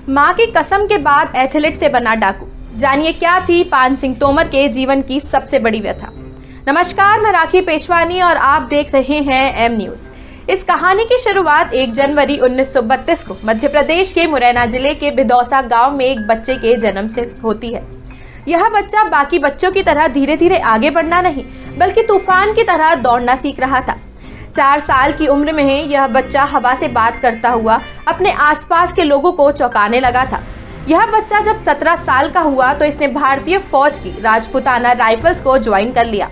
मां की कसम के बाद एथलीट से बना डाकू। जानिए क्या थी पान सिंह तोमर के जीवन की सबसे बड़ी व्यथा। नमस्कार, मैं राखी पेशवानी और आप देख रहे हैं एम न्यूज। इस कहानी की शुरुआत 1 जनवरी 1932 को मध्य प्रदेश के मुरैना जिले के बिदौसा गांव में एक बच्चे के जन्म से होती है। यह बच्चा बाकी बच्चों की तरह धीरे धीरे आगे बढ़ना नहीं बल्कि तूफान की तरह दौड़ना सीख रहा था। 4 साल की उम्र में यह बच्चा हवा से बात करता हुआ अपने आसपास के लोगों को चौंकाने लगा था। यह बच्चा जब 17 साल का हुआ तो इसने भारतीय फौज की राजपुताना राइफल्स को ज्वाइन कर लिया।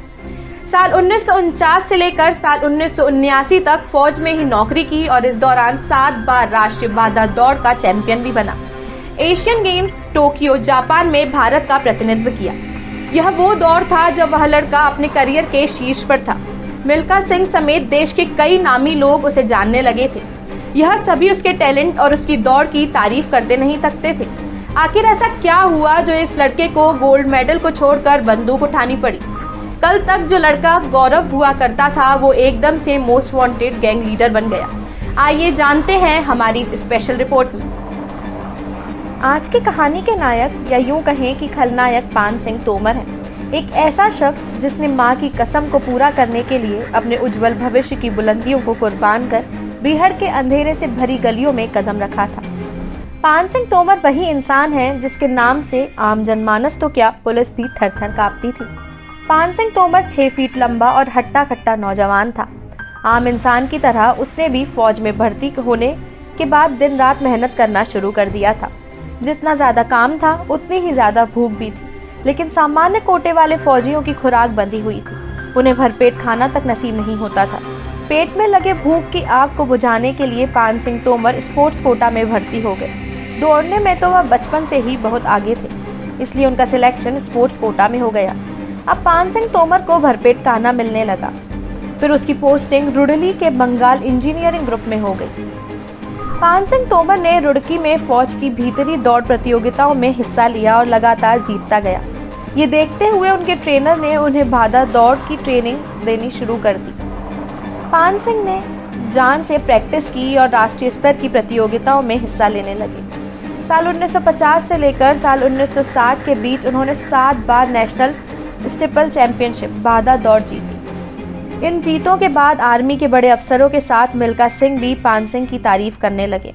साल 1949 से लेकर साल 1979 तक फौज में ही नौकरी की और इस दौरान 7 बार राष्ट्रीय बाधा दौड़ का चैंपियन भी बना। एशियन गेम्स टोक्यो जापान में भारत का प्रतिनिधित्व किया। यह वो दौर था जब वह लड़का अपने करियर के शीर्ष पर था। मिल्खा सिंह समेत देश के कई नामी लोग उसे जानने लगे थे। यह सभी उसके टैलेंट और उसकी दौड़ की तारीफ करते नहीं थकते थे। आखिर ऐसा क्या हुआ जो इस लड़के को गोल्ड मेडल को छोड़कर बंदूक उठानी पड़ी? कल तक जो लड़का गौरव हुआ करता था वो एकदम से मोस्ट वांटेड गैंग लीडर बन गया। आइए जानते हैं हमारी इस स्पेशल रिपोर्ट में। आज की कहानी के नायक या यूं कहें कि खलनायक पान सिंह तोमर है। एक ऐसा शख्स जिसने मां की कसम को पूरा करने के लिए अपने उज्जवल भविष्य की बुलंदियों को कुर्बान कर बीहड़ के अंधेरे से भरी गलियों में कदम रखा था। पान सिंह तोमर वही इंसान है जिसके नाम से आम जनमानस तो क्या पुलिस भी थर-थर कांपती थी। पान सिंह तोमर 6 फीट लंबा और हट्टा-कट्टा नौजवान था। आम इंसान की तरह उसने भी फौज में भर्ती होने के बाद दिन रात मेहनत करना शुरू कर दिया था। जितना ज्यादा काम था उतनी ही ज्यादा भूख भी थी, लेकिन सामान्य कोटे वाले फौजियों की खुराक बंधी हुई थी। उन्हें भरपेट खाना तक नसीब नहीं होता था। पेट में लगे भूख की आग को बुझाने के लिए पान सिंह तोमर स्पोर्ट्स कोटा में भर्ती हो गए। दौड़ने में तो वह बचपन से ही बहुत आगे थे, इसलिए उनका सिलेक्शन स्पोर्ट्स कोटा में हो गया। अब पान सिंह तोमर को भरपेट खाना मिलने लगा। फिर उसकी पोस्टिंग रुड़की के बंगाल इंजीनियरिंग ग्रुप में हो गई। पान सिंह तोमर ने रुड़की में फौज की भीतरी दौड़ प्रतियोगिताओं में हिस्सा लिया और लगातार जीतता गया। ये देखते हुए उनके ट्रेनर ने उन्हें बाधा दौड़ की ट्रेनिंग देनी शुरू कर दी। पान सिंह ने जान से प्रैक्टिस की और राष्ट्रीय स्तर की प्रतियोगिताओं में हिस्सा लेने लगे। साल 1950 से लेकर साल 1960 के बीच उन्होंने 7 बार नेशनल स्टीपल चैंपियनशिप बाधा दौड़ जीती। इन जीतों के बाद आर्मी के बड़े अफसरों के साथ मिल्खा सिंह भी पान सिंह की तारीफ करने लगे।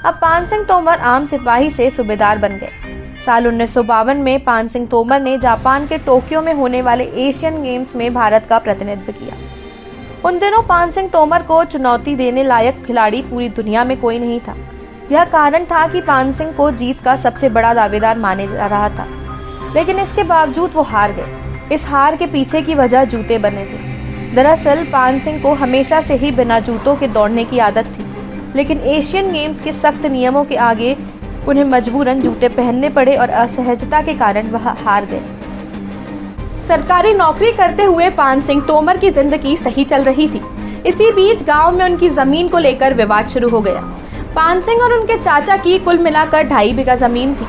अब पान सिंह तोमर आम सिपाही से सूबेदार बन गए। साल 1952 में पान सिंह तोमर ने जापान के टोक्यो में होने वाले एशियन गेम्स में भारत का प्रतिनिधित्व किया। उन दिनों पान सिंह तोमर को चुनौती देने लायक खिलाड़ी पूरी दुनिया में कोई नहीं था। यह कारण था कि पान सिंह को जीत का सबसे बड़ा दावेदार माने जा रहा था, लेकिन इसके बावजूद वो हार गए। इस हार के पीछे की वजह जूते बने थे। दरअसल पान सिंह को हमेशा से ही बिना जूतों के दौड़ने की आदत थी, लेकिन एशियन गेम्स के सख्त नियमों के आगे उन्हें मजबूरन जूते पहनने पड़े और असहजता के कारण वह हार गए। सरकारी नौकरी करते हुए पान सिंह तोमर की जिंदगी सही चल रही थी। इसी बीच गांव में उनकी जमीन को लेकर विवाद शुरू हो गया। पान सिंह और उनके चाचा की कुल मिलाकर 2.5 बीघा जमीन थी।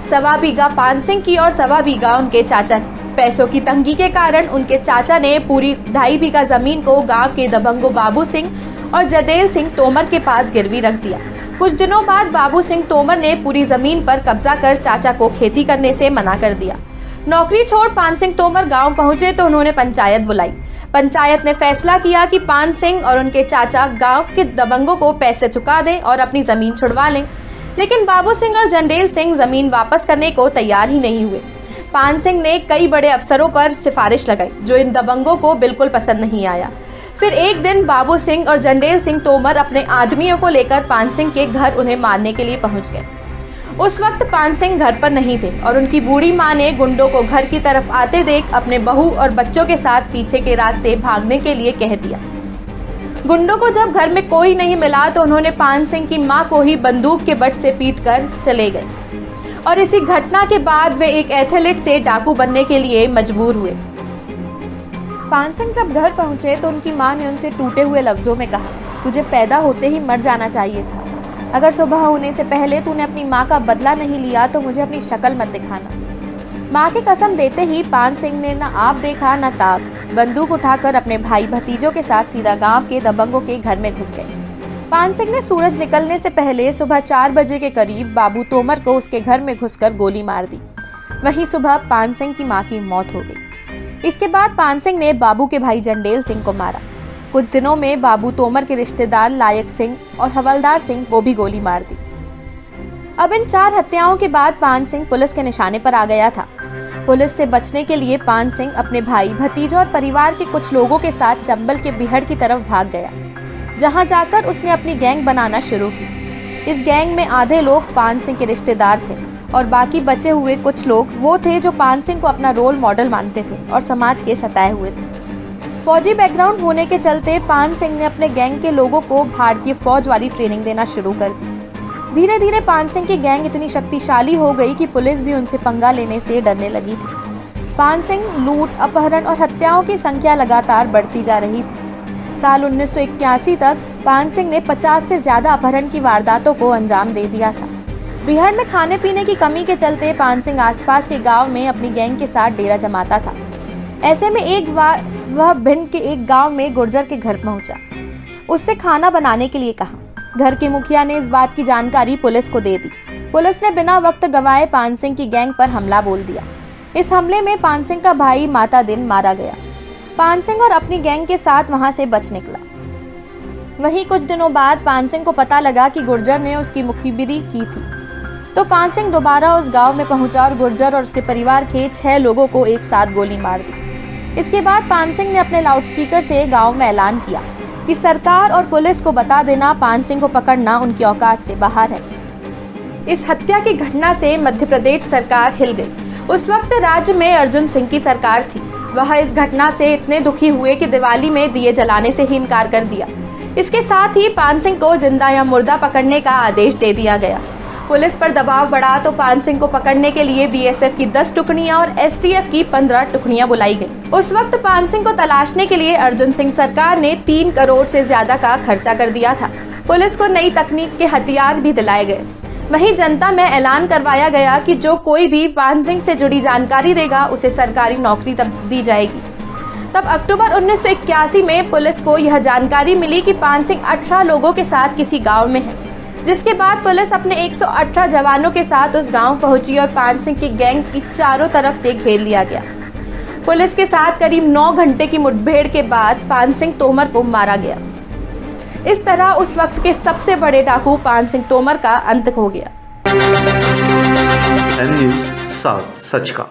1.25 बीघा पान सिंह की और 1.25 बीघा उनके चाचा की। पैसों की तंगी के कारण उनके चाचा ने पूरी 2.5 बीघा जमीन को गांव के दबंगो बाबू सिंह और जरनैल सिंह तोमर के पास गिरवी रख दिया। कुछ दिनों बाद बाबू सिंह तोमर ने पूरी जमीन पर कब्जा कर चाचा को खेती करने से मना कर दिया। नौकरी छोड़ पान सिंह तोमर गांव पहुंचे तो उन्होंने पंचायत बुलाई। पंचायत ने फैसला किया कि पान सिंह और उनके चाचा गांव के दबंगों को पैसे चुका दें और अपनी जमीन छुड़वा लें, लेकिन बाबू सिंह और जरनैल सिंह जमीन वापस करने को तैयार ही नहीं हुए। पान सिंह ने कई बड़े अफसरों पर सिफारिश लगाई, जो इन दबंगों को बिल्कुल पसंद नहीं आया। फिर एक दिन बाबू सिंह और जरनैल सिंह तोमर अपने आदमियों को लेकर पान सिंह के घर उन्हें मारने के लिए पहुंच गए। उस वक्त पान सिंह घर पर नहीं थे और उनकी बूढ़ी मां ने गुंडों को घर की तरफ आते देख अपने बहू और बच्चों के साथ पीछे के रास्ते भागने के लिए कह दिया। गुंडों को जब घर में कोई नहीं मिला तो उन्होंने पान सिंह की मां को ही बंदूक के बट से पीटकर चले गए और इसी घटना के बाद वे एक एथलीट से डाकू बनने के लिए मजबूर हुए। पान सिंह जब घर पहुंचे तो उनकी मां ने उनसे टूटे हुए लफ्जों में कहा, तुझे पैदा होते ही मर जाना चाहिए था। अगर सुबह होने से पहले तूने अपनी मां का बदला नहीं लिया तो मुझे अपनी शक्ल मत दिखाना। मां की कसम देते ही पान सिंह ने न आप देखा न ताक, बंदूक उठाकर अपने भाई भतीजों के साथ सीधा गांव के दबंगों के घर में घुस गए। पान सिंह ने सूरज निकलने से पहले सुबह 4 बजे के करीब बाबू तोमर को उसके घर में घुसकर गोली मार दी। वहीं सुबह पान सिंह की मां की मौत हो गई। इसके बाद पान सिंह ने बाबू के भाई जंडेल सिंह को मारा। कुछ दिनों में बाबू तोमर के रिश्तेदार लायक सिंह और हवलदार सिंह को भी गोली मार दी। अब इन 4 हत्याओं के बाद पान सिंह पुलिस के निशाने पर आ गया था। पुलिस से बचने के लिए पान सिंह अपने भाई भतीजों और परिवार के कुछ लोगों के साथ चंबल के बिहड़ की तरफ भाग गया, जहां जाकर उसने अपनी गैंग बनाना शुरू की। इस गैंग में आधे लोग पान सिंह के रिश्तेदार थे और बाकी बचे हुए कुछ लोग वो थे जो पान सिंह को अपना रोल मॉडल मानते थे और समाज के सताए हुए थे। फौजी बैकग्राउंड होने के चलते पान सिंह ने अपने गैंग के लोगों को भारतीय फौज वाली ट्रेनिंग देना शुरू कर दी। धीरे धीरे पान सिंह की गैंग इतनी शक्तिशाली हो गई कि पुलिस भी उनसे पंगा लेने से डरने लगी थी। पान सिंह लूट, अपहरण और हत्याओं की संख्या लगातार बढ़ती जा रही थी। साल 1981 तक पान सिंह ने 50 से ज्यादा अपहरण की वारदातों को अंजाम दे दिया था। बिहार में खाने पीने की कमी के चलते पान सिंह आसपास के गांव में अपनी गैंग के साथ डेरा जमाता था। ऐसे में एक बार वह भिंड के एक गांव में गुर्जर के घर पहुंचा। उससे खाना बनाने के लिए कहा। घर के मुखिया ने इस बात की जानकारी पुलिस को दे दी। पुलिस ने बिना वक्त गवाए पान सिंह की गैंग पर हमला बोल दिया। इस हमले में पान सिंह का भाई माता दिन मारा गया। पान सिंह और अपनी गैंग के साथ वहां से बच निकला। वहीं कुछ दिनों बाद पान सिंह को पता लगा कि गुर्जर ने उसकी मुखबिरी की थी, तो पान सिंह दोबारा उस गांव में पहुंचा और गुर्जर और उसके परिवार के 6 लोगों को एक साथ गोली मार दी। इसके बाद पान सिंह ने अपने लाउडस्पीकर से गांव में ऐलान किया कि सरकार और पुलिस को बता देना, पान सिंह को पकड़ना उनकी औकात से बाहर है। इस हत्या की घटना से मध्य प्रदेश सरकार हिल गई। उस वक्त राज्य में अर्जुन सिंह की सरकार थी। वह इस घटना से इतने दुखी हुए कि दिवाली में दिए जलाने से ही इनकार कर दिया। इसके साथ ही पान सिंह को जिंदा या मुर्दा पकड़ने का आदेश दे दिया गया। पुलिस पर दबाव बढ़ा तो पान सिंह को पकड़ने के लिए बीएसएफ की 10 टुकड़ियां और एसटीएफ की 15 टुकड़ियां बुलाई गई। उस वक्त पान सिंह को तलाशने के लिए अर्जुन सिंह सरकार ने 3 करोड़ से ज्यादा का खर्चा कर दिया था। पुलिस को नई तकनीक के हथियार भी दिलाए गए। वहीं जनता में ऐलान करवाया गया कि जो कोई भी पान सिंह से जुड़ी जानकारी देगा उसे सरकारी नौकरी तब दी जाएगी। तब अक्टूबर 1981 में पुलिस को यह जानकारी मिली कि पान सिंह 18 लोगों के साथ किसी गाँव में है, जिसके बाद पुलिस अपने 118 जवानों के साथ उस गांव पहुंची और पान सिंह की गैंग की चारों तरफ से घेर लिया गया। पुलिस के साथ करीब 9 घंटे की मुठभेड़ के बाद पान सिंह तोमर को मारा गया। इस तरह उस वक्त के सबसे बड़े डाकू पान सिंह तोमर का अंत हो गया। एम न्यूज़ साथ सच का।